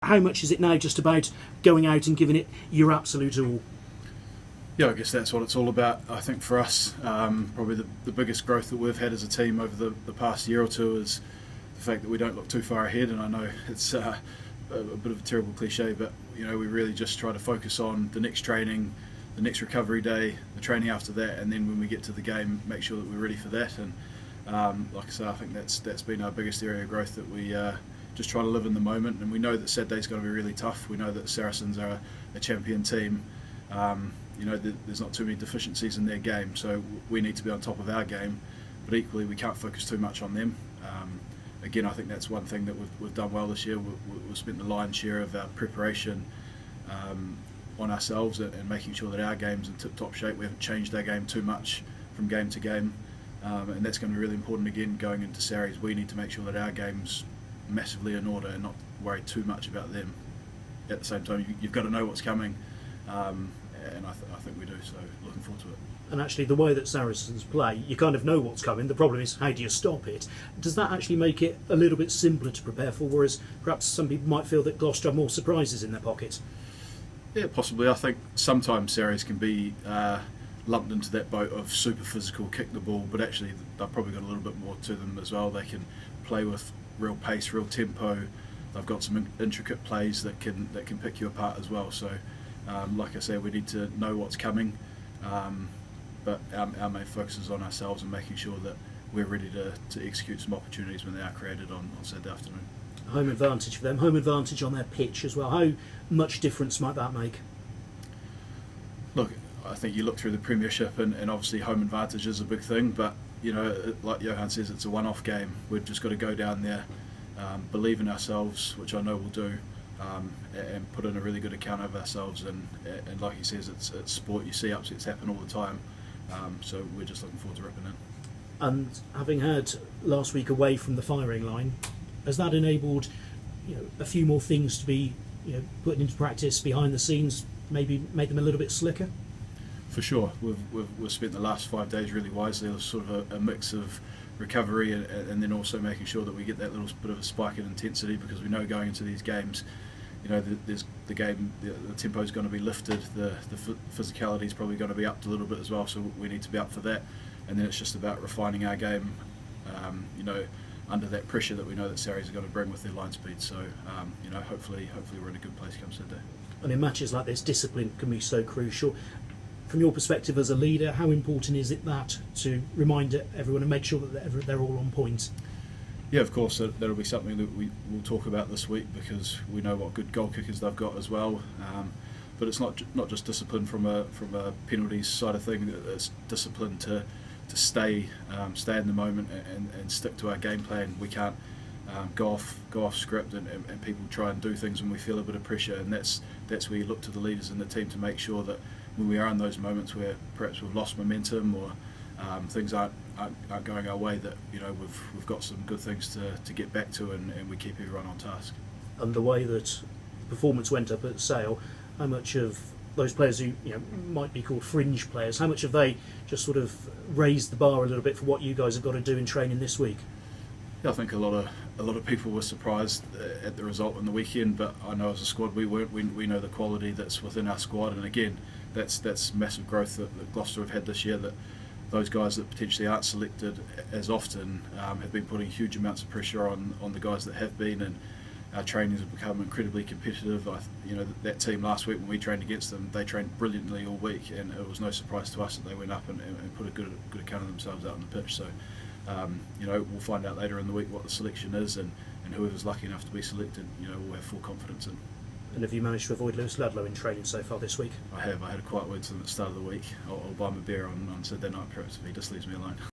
how much is it now just about going out and giving it your absolute all? Yeah, I guess that's what it's all about. I think for us, probably the biggest growth that we've had as a team over the past year or two is the fact that we don't look too far ahead. And I know it's a bit of a terrible cliche, but we really just try to focus on the next training, the next recovery day, the training after that, and then when we get to the game, make sure that we're ready for that. And like I say, I think that's been our biggest area of growth, that we just try to live in the moment. And we know that Saturday's going to be really tough. We know that Saracens are a champion team. There's not too many deficiencies in their game, so we need to be on top of our game, but equally we can't focus too much on them. Again, I think that's one thing that we've done well this year. We've spent the lion's share of our preparation on ourselves and making sure that our game's in tip-top shape. We haven't changed our game too much from game to game, and that's going to be really important again going into Sarries. We need to make sure that our game's massively in order and not worry too much about them. At the same time, you've got to know what's coming. And I think we do, so looking forward to it. And actually the way that Saracens play, you kind of know what's coming. The problem is, how do you stop it? Does that actually make it a little bit simpler to prepare for, whereas perhaps some people might feel that Gloucester have more surprises in their pocket? Yeah, possibly. I think sometimes Sarries can be lumped into that boat of super physical, kick the ball, but actually they've probably got a little bit more to them as well. They can play with real pace, real tempo. They've got some intricate plays that can pick you apart as well. So like I said, we need to know what's coming, but our main focus is on ourselves and making sure that we're ready to execute some opportunities when they are created on Saturday afternoon. Home advantage for them, home advantage on their pitch as well. How much difference might that make? Look, I think you look through the Premiership and obviously home advantage is a big thing, but like Johan says, it's a one-off game. We've just got to go down there, believe in ourselves, which I know we'll do, and put in a really good account of ourselves. And like he says, it's sport. You see upsets happen all the time, so we're just looking forward to ripping in. And having had last week away from the firing line, has that enabled a few more things to be put into practice behind the scenes, maybe made them a little bit slicker? For sure, we've spent the last 5 days really wisely. It was sort of a mix of recovery and then also making sure that we get that little bit of a spike in intensity, because we know going into these games, there's the tempo is going to be lifted, the physicality is probably going to be upped a little bit as well, so we need to be up for that. And then it's just about refining our game, under that pressure that we know that Sarries are going to bring with their line speed. So hopefully we're in a good place come Saturday. And in matches like this, discipline can be so crucial. From your perspective as a leader, how important is it that to remind everyone and make sure that they're all on point? Yeah, of course, that'll be something that we will talk about this week, because we know what good goal kickers they've got as well. But it's not just discipline from a penalties side of thing. It's discipline to stay in the moment and stick to our game plan. We can't go off script and people try and do things when we feel a bit of pressure, and that's where you look to the leaders in the team to make sure that when we are in those moments where perhaps we've lost momentum or things aren't going our way, that we've got some good things to get back to, and we keep everyone on task. And the way that performance went up at Sale, how much of those players who might be called fringe players, how much have they just sort of raised the bar a little bit for what you guys have got to do in training this week? Yeah, I think a lot of people were surprised at the result on the weekend, but I know as a squad we weren't. We know the quality that's within our squad, and again, that's massive growth that Gloucester have had this year. That those guys that potentially aren't selected as often have been putting huge amounts of pressure on the guys that have been, and our trainings have become incredibly competitive. That team last week when we trained against them, they trained brilliantly all week, and it was no surprise to us that they went up and put a good account of themselves out on the pitch. So we'll find out later in the week what the selection is, and whoever's lucky enough to be selected, we'll have full confidence in. And have you managed to avoid Lewis Ludlow in training so far this week? I have. I had a quiet word to them at the start of the week. I'll buy him a beer on Saturday night perhaps if he just leaves me alone.